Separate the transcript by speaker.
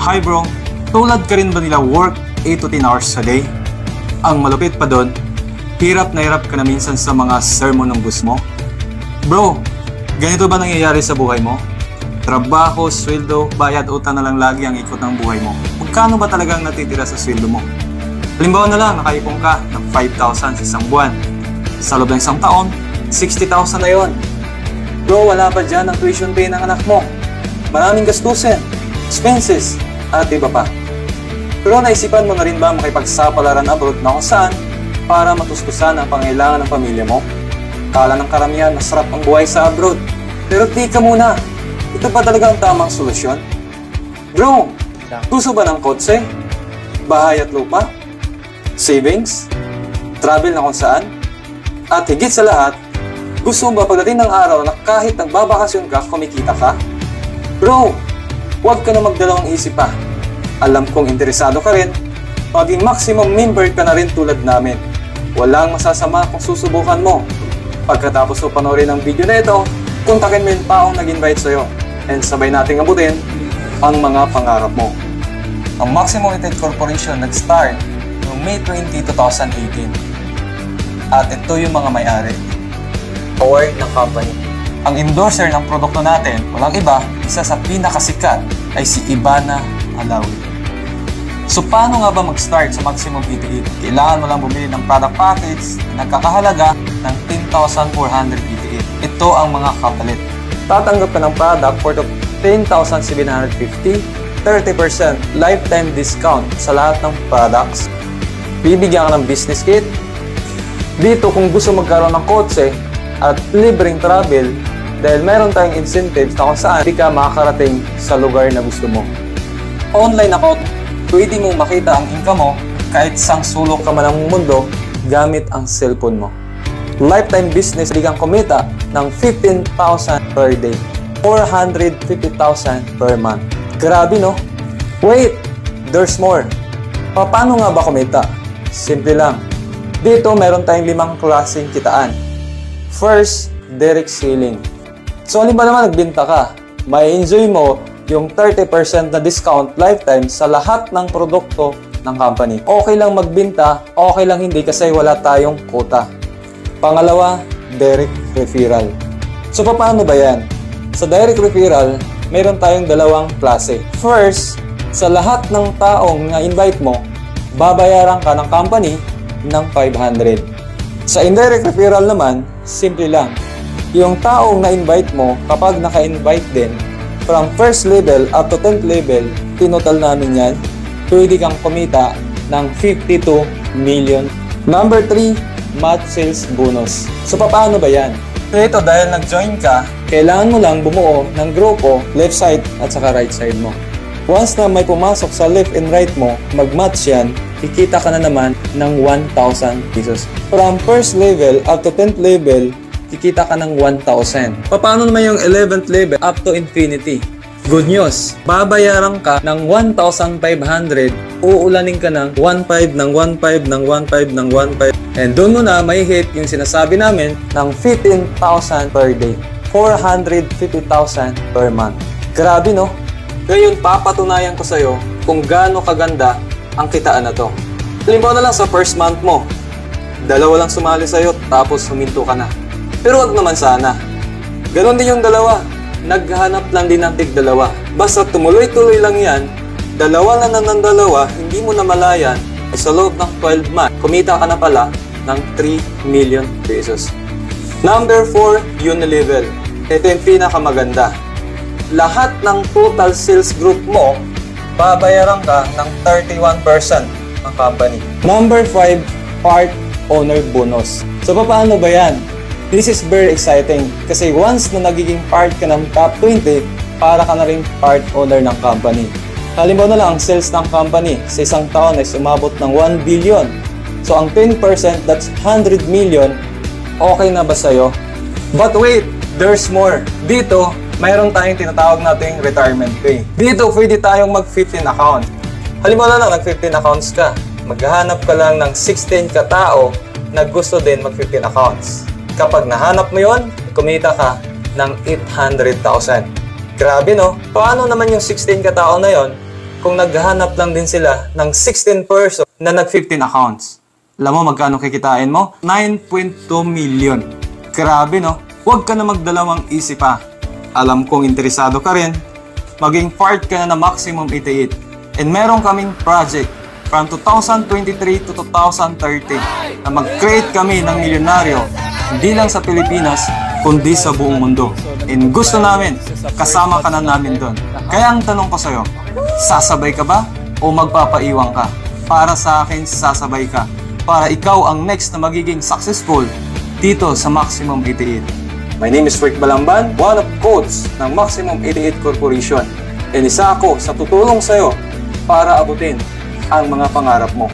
Speaker 1: Hi bro, tulad ka rin ba nila work 8 to 10 hours a day? Ang malupit pa doon, hirap na hirap ka na minsan sa mga sermon ng boss mo? Bro, ganito ba nangyayari sa buhay mo? Trabaho, sweldo, bayad, utang na lang lagi ang ikot ng buhay mo. Magkano ba talagang natitira sa sweldo mo? Halimbawa na lang, nakaipon ka ng 5,000 sa isang buwan. Sa loob ng isang taon, 60,000 na yon. Bro, wala pa dyan ang tuition pay ng anak mo. Maraming gastusin, expenses, at iba pa. Pero naisipan mo na rin ba makipagsapalaran abroad na kung saan para matuskusan ang pangailangan ng pamilya mo? Kala ng karamihan masarap ang buhay sa abroad. Pero tika muna, ito ba talaga ang tamang solusyon? Bro, gusto ba ng kotse? Bahay at lupa? Savings? Travel na kung saan? At higit sa lahat, gusto mo ba pagdating ng araw na kahit nagbabakasyon ka, kumikita ka? Bro, huwag ka na magdalawang isip pa. Alam kong interesado ka rin, maging maximum member ka na rin tulad namin. Walang masasama kung susubukan mo. Pagkatapos mo panoorin ang video na ito, kontakin mo yung taong nag-invite sa'yo and sabay nating abutin ang mga pangarap mo. Ang Maximo United Corporation nag-start noong May 20, 2018. At ito yung mga may-ari or ng company. Ang endorser ng produkto natin, walang iba, isa sa pinakasikat ay si Ibana Alawi. So paano nga ba mag-start sa Maximum 88? Kailangan mo lang bumili ng product package na nagkakahalaga ng 10,488. Ito ang mga kapalit. Tatanggap ka ng product for 10,750, 30% lifetime discount sa lahat ng products. Bibigyan ka ng business kit. Dito kung gusto magkaroon ng kotse at libreng travel dahil meron tayong incentives na kung saan hindi ka makakarating sa lugar na gusto mo. Online account, pwede mong makita ang income mo kahit sang sulok ka man ng mundo gamit ang cellphone mo. Lifetime business, hindi kang kumita ng 15,000 per day, 450,000 per month. Grabe no? Wait, there's more. Paano nga ba kumita? Simple lang. Dito meron tayong 5 klaseng kitaan. First, direct selling. So halimbawa naman nagbenta ka, may enjoy mo yung 30% na discount lifetime sa lahat ng produkto ng company. Okay lang magbenta, okay lang hindi kasi wala tayong quota. Pangalawa, direct referral. So paano ba yan? Sa direct referral, mayroon tayong 2 klase. First, sa lahat ng taong na-invite mo, babayaran ka ng company ng 500. Sa indirect referral naman, simple lang. Yung taong na-invite mo, kapag naka-invite din, from first level up to 10th level, tinotal namin yan, pwede kang kumita ng 52 million. Number 3, match sales bonus. So, paano ba yan? So, ito, dahil nag-join ka, kailangan mo lang bumuo ng grupo, left side at saka right side mo. Once na may pumasok sa left and right mo, mag-match yan, kikita ka na naman ng 1,000 pesos. From first level up to 10th level, kikita ka ng 1,000. Paano naman yung 11th level up to infinity? Good news! Babayaran ka ng 1,500, uulanin ka ng 1,500 ng 1,500 ng 1,500 ng 1,500. And doon mo na may hit yung sinasabi namin ng 15,000 per day. 450,000 per month. Grabe no? Ngayon, papatunayan ko sa'yo kung gaano kaganda ang kitaan na to. Halimbawa na lang sa first month mo, 2 lang sumali sa'yo tapos huminto ka na. Pero wag naman sana. Ganon din yung 2. Naghahanap lang din ng tig-2. Basta tumuloy-tuloy lang yan, 2 lang ng 2, hindi mo na malayan, sa loob ng 12 months, kumita ka na pala ng 3 million pesos. Number 4, Unilevel. Ito yung pinakamaganda. Lahat ng total sales group mo, babayaran ka ng 31% ng company. Number 5, part owner bonus. So, paano ba yan? This is very exciting kasi once na nagiging part ka ng top 20, para ka na rin part owner ng company. Halimbawa na lang, ang sales ng company sa isang taon ay sumabot ng 1 billion. So, ang 10%, that's 100 million. Okay na ba sa'yo? But wait, there's more. Dito, mayroon tayong tinatawag nating retirement pay. Dito, pwede tayong mag-15 account. Halimbawa na lang, nag-15 accounts ka. Maghahanap ka lang ng 16 katao na gusto din mag-15 accounts. Kapag nahanap mo yon, kumita ka ng 800,000. Grabe no? Paano naman yung 16 katao na yon kung naghahanap lang din sila ng 16 person na nag-15 accounts. Alam mo magkano kikitain mo? 9.2 million. Grabe no? Huwag ka na magdalawang isip pa. Alam kong interesado ka rin. Maging part ka na ng Maximum 88. And meron kaming project from 2023 to 2030 na mag-create kami ng milyonaryo hindi lang sa Pilipinas kundi sa buong mundo. And gusto namin, kasama ka na namin doon. Kaya ang tanong ko sa'yo, sasabay ka ba o magpapaiwan ka? Para sa akin, sasabay ka. Para ikaw ang next na magiging successful dito sa Maximum 88. My name is Rick Balamban, one of coach ng Maximum 88 Corporation. And isa ako sa tutulong sa'yo para abutin ang mga pangarap mo.